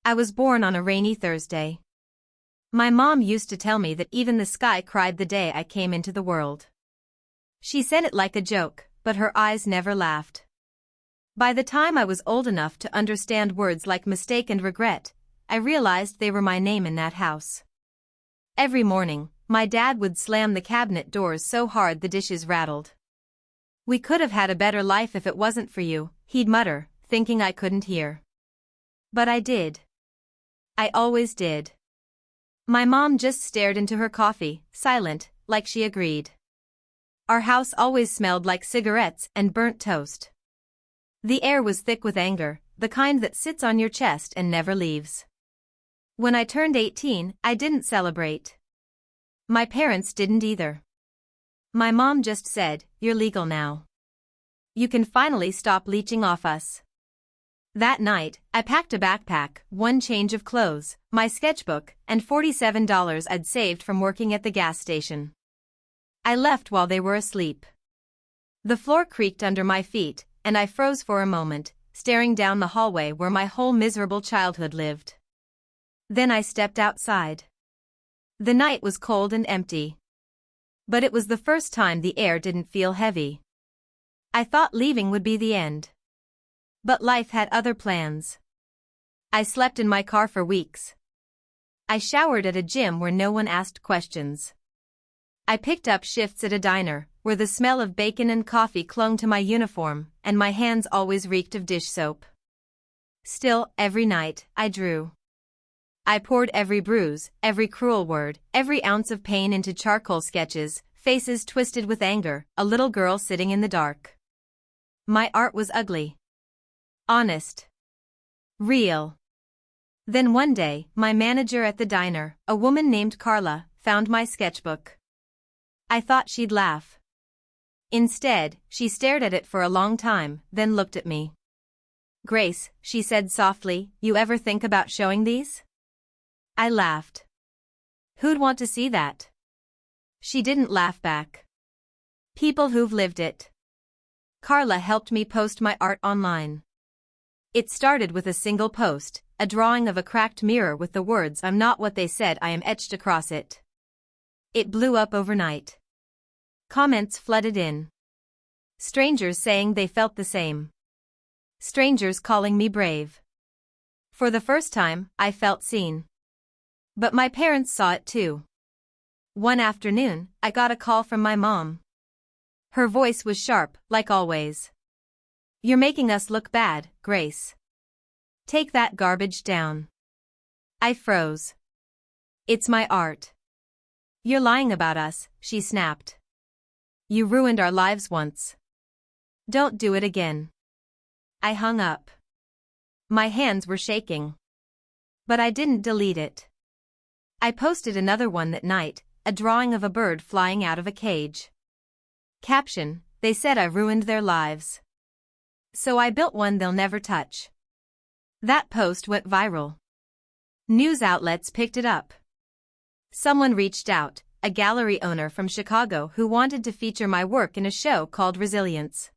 I was born on a rainy Thursday. My mom used to tell me that even the sky cried the day I came into the world. She said it like a joke, but her eyes never laughed. By the time I was old enough to understand words like mistake and regret, I realized they were my name in that house. Every morning, my dad would slam the cabinet doors so hard the dishes rattled. "We could have had a better life if it wasn't for you," he'd mutter, thinking I couldn't hear. But I did. I always did. My mom just stared into her coffee, silent, like she agreed. Our house always smelled like cigarettes and burnt toast. The air was thick with anger, the kind that sits on your chest and never leaves. When I turned 18, I didn't celebrate. My parents didn't either. My mom just said, "You're legal now. You can finally stop leeching off us." That night, I packed a backpack, one change of clothes, my sketchbook, and $47 I'd saved from working at the gas station. I left while they were asleep. The floor creaked under my feet, and I froze for a moment, staring down the hallway where my whole miserable childhood lived. Then I stepped outside. The night was cold and empty. But it was the first time the air didn't feel heavy. I thought leaving would be the end. But life had other plans. I slept in my car for weeks. I showered at a gym where no one asked questions. I picked up shifts at a diner, where the smell of bacon and coffee clung to my uniform, and my hands always reeked of dish soap. Still, every night, I drew. I poured every bruise, every cruel word, every ounce of pain into charcoal sketches, faces twisted with anger, a little girl sitting in the dark. My art was ugly. Honest. Real. Then one day, my manager at the diner, a woman named Carla, found my sketchbook. I thought she'd laugh. Instead, she stared at it for a long time, then looked at me. "Grace," she said softly, "you ever think about showing these?" I laughed. "Who'd want to see that?" She didn't laugh back. "People who've lived it." Carla helped me post my art online. It started with a single post, a drawing of a cracked mirror with the words "I'm not what they said I am" etched across it. It blew up overnight. Comments flooded in. Strangers saying they felt the same. Strangers calling me brave. For the first time, I felt seen. But my parents saw it too. One afternoon, I got a call from my mom. Her voice was sharp, like always. "You're making us look bad, Grace. Take that garbage down." I froze. "It's my art." "You're lying about us," she snapped. "You ruined our lives once. Don't do it again." I hung up. My hands were shaking. But I didn't delete it. I posted another one that night, a drawing of a bird flying out of a cage. Caption: "They said I ruined their lives. So I built one they'll never touch." That post went viral. News outlets picked it up. Someone reached out, a gallery owner from Chicago who wanted to feature my work in a show called Resilience.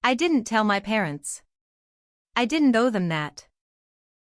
I didn't tell my parents. I didn't owe them that.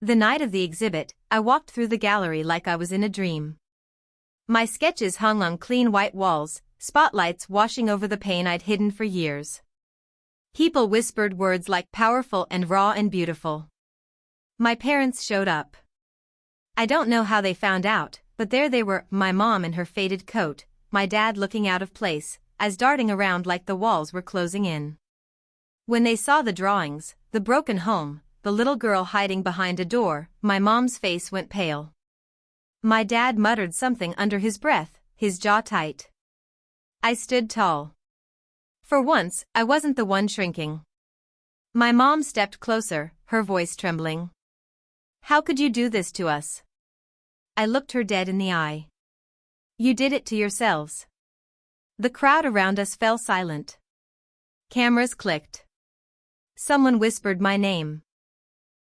The night of the exhibit, I walked through the gallery like I was in a dream. My sketches hung on clean white walls, spotlights washing over the pain I'd hidden for years. People whispered words like powerful and raw and beautiful. My parents showed up. I don't know how they found out, but there they were, my mom in her faded coat, my dad looking out of place, eyes darting around like the walls were closing in. When they saw the drawings, the broken home, the little girl hiding behind a door, my mom's face went pale. My dad muttered something under his breath, his jaw tight. I stood tall. For once, I wasn't the one shrinking. My mom stepped closer, her voice trembling. "How could you do this to us?" I looked her dead in the eye. "You did it to yourselves." The crowd around us fell silent. Cameras clicked. Someone whispered my name.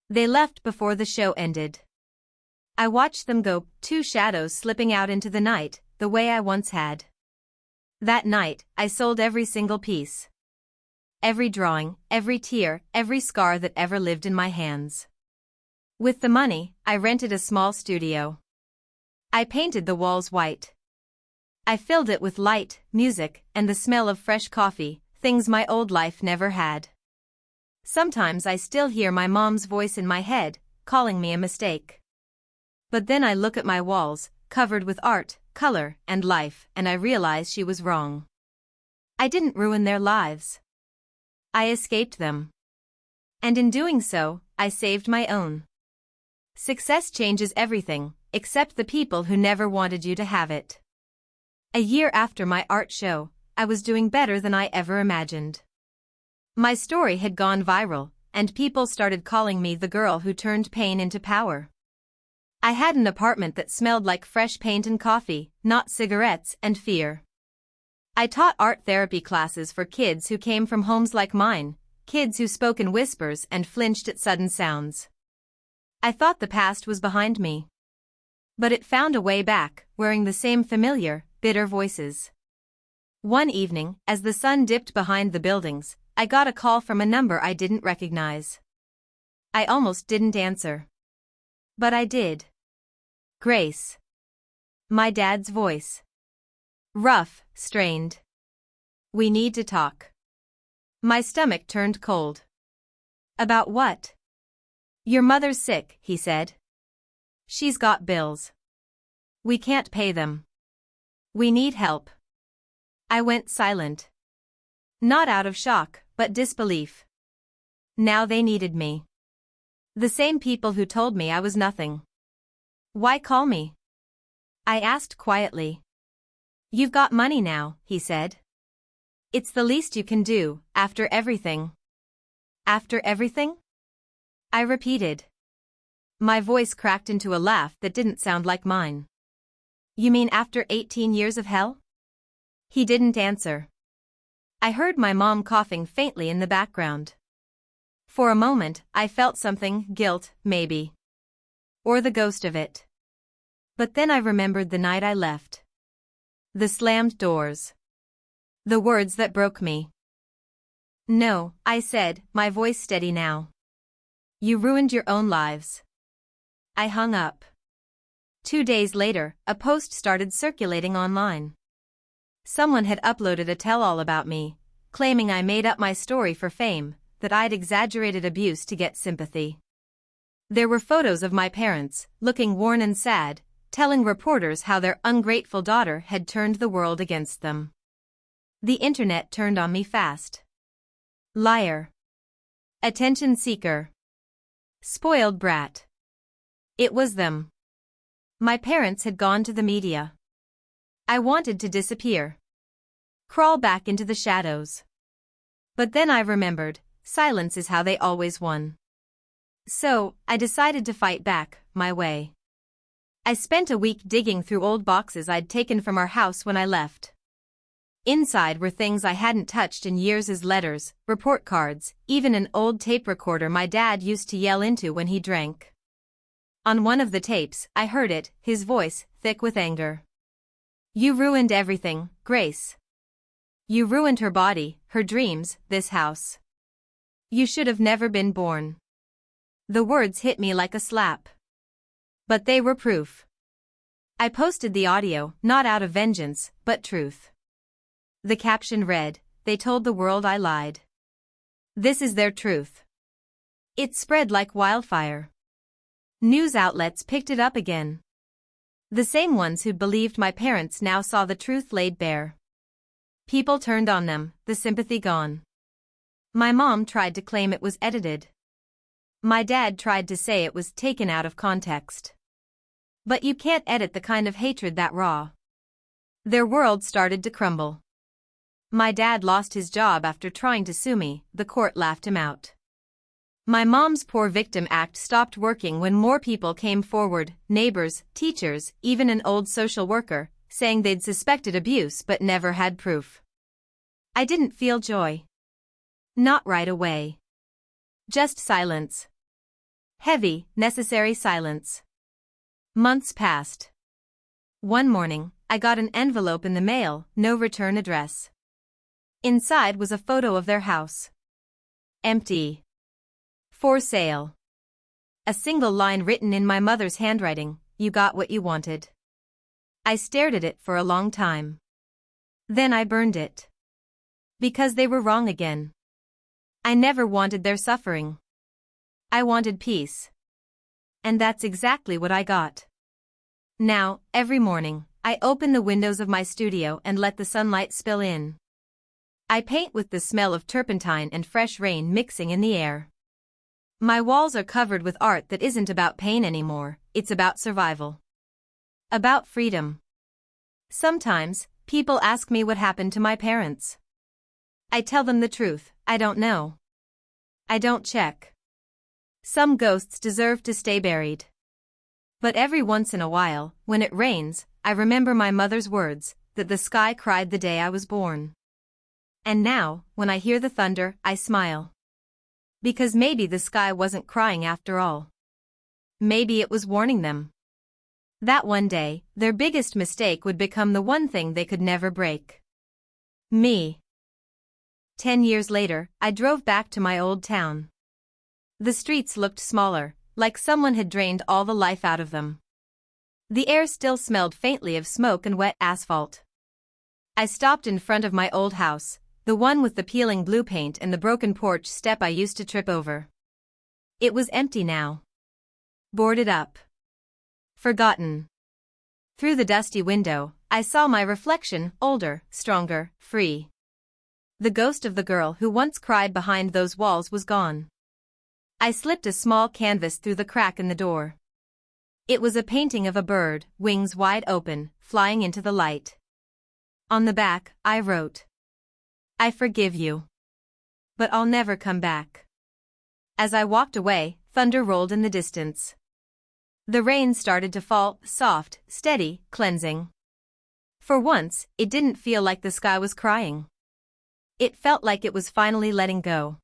They left before the show ended. I watched them go, two shadows slipping out into the night, the way I once had. That night, I sold every single piece. Every drawing, every tear, every scar that ever lived in my hands. With the money, I rented a small studio. I painted the walls white. I filled it with light, music, and the smell of fresh coffee, things my old life never had. Sometimes I still hear my mom's voice in my head, calling me a mistake. But then I look at my walls, covered with art, color, and life, and I realize she was wrong. I didn't ruin their lives. I escaped them. And in doing so, I saved my own. Success changes everything, except the people who never wanted you to have it. A year after my art show, I was doing better than I ever imagined. My story had gone viral, and people started calling me the girl who turned pain into power. I had an apartment that smelled like fresh paint and coffee, not cigarettes and fear. I taught art therapy classes for kids who came from homes like mine, kids who spoke in whispers and flinched at sudden sounds. I thought the past was behind me. But it found a way back, wearing the same familiar, bitter voices. One evening, as the sun dipped behind the buildings, I got a call from a number I didn't recognize. I almost didn't answer. But I did. Grace. My dad's voice. Rough, strained. We need to talk. My stomach turned cold. About what? Your mother's sick, he said. She's got bills. We can't pay them. We need help. I went silent. Not out of shock, but disbelief. Now they needed me. The same people who told me I was nothing. Why call me? I asked quietly. You've got money now, he said. It's the least you can do, after everything. After everything? I repeated. My voice cracked into a laugh that didn't sound like mine. You mean after 18 years of hell? He didn't answer. I heard my mom coughing faintly in the background. For a moment, I felt something, guilt, maybe. Or the ghost of it. But then I remembered the night I left. The slammed doors. The words that broke me. No, I said, my voice steady now. You ruined your own lives. I hung up. 2 days later, a post started circulating online. Someone had uploaded a tell-all about me, claiming I made up my story for fame, that I'd exaggerated abuse to get sympathy. There were photos of my parents, looking worn and sad, telling reporters how their ungrateful daughter had turned the world against them. The internet turned on me fast. Liar. Attention seeker. Spoiled brat. It was them. My parents had gone to the media. I wanted to disappear. Crawl back into the shadows. But then I remembered, silence is how they always won. So, I decided to fight back, my way. I spent a week digging through old boxes I'd taken from our house when I left. Inside were things I hadn't touched in years, as letters, report cards, even an old tape recorder my dad used to yell into when he drank. On one of the tapes, I heard it, his voice, thick with anger. You ruined everything, Grace. You ruined her body, her dreams, this house. You should have never been born. The words hit me like a slap. But they were proof. I posted the audio, not out of vengeance, but truth. The caption read, "They told the world I lied. This is their truth." It spread like wildfire. News outlets picked it up again. The same ones who'd believed my parents now saw the truth laid bare. People turned on them, the sympathy gone. My mom tried to claim it was edited. My dad tried to say it was taken out of context. But you can't edit the kind of hatred that raw. Their world started to crumble. My dad lost his job after trying to sue me, the court laughed him out. My mom's Poor Victim Act stopped working when more people came forward, neighbors, teachers, even an old social worker, saying they'd suspected abuse but never had proof. I didn't feel joy. Not right away. Just silence. Heavy, necessary silence. Months passed. One morning, I got an envelope in the mail, no return address. Inside was a photo of their house. Empty. For sale. A single line written in my mother's handwriting, "You got what you wanted." I stared at it for a long time. Then I burned it. Because they were wrong again. I never wanted their suffering. I wanted peace. And that's exactly what I got. Now, every morning, I open the windows of my studio and let the sunlight spill in. I paint with the smell of turpentine and fresh rain mixing in the air. My walls are covered with art that isn't about pain anymore, it's about survival. About freedom. Sometimes, people ask me what happened to my parents. I tell them the truth, I don't know. I don't check. Some ghosts deserve to stay buried. But every once in a while, when it rains, I remember my mother's words, that the sky cried the day I was born. And now, when I hear the thunder, I smile. Because maybe the sky wasn't crying after all. Maybe it was warning them. That one day, their biggest mistake would become the one thing they could never break. Me. 10 years later, I drove back to my old town. The streets looked smaller, like someone had drained all the life out of them. The air still smelled faintly of smoke and wet asphalt. I stopped in front of my old house, the one with the peeling blue paint and the broken porch step I used to trip over. It was empty now. Boarded up. Forgotten. Through the dusty window, I saw my reflection, older, stronger, free. The ghost of the girl who once cried behind those walls was gone. I slipped a small canvas through the crack in the door. It was a painting of a bird, wings wide open, flying into the light. On the back, I wrote, "I forgive you. But I'll never come back." As I walked away, thunder rolled in the distance. The rain started to fall, soft, steady, cleansing. For once, it didn't feel like the sky was crying. It felt like it was finally letting go.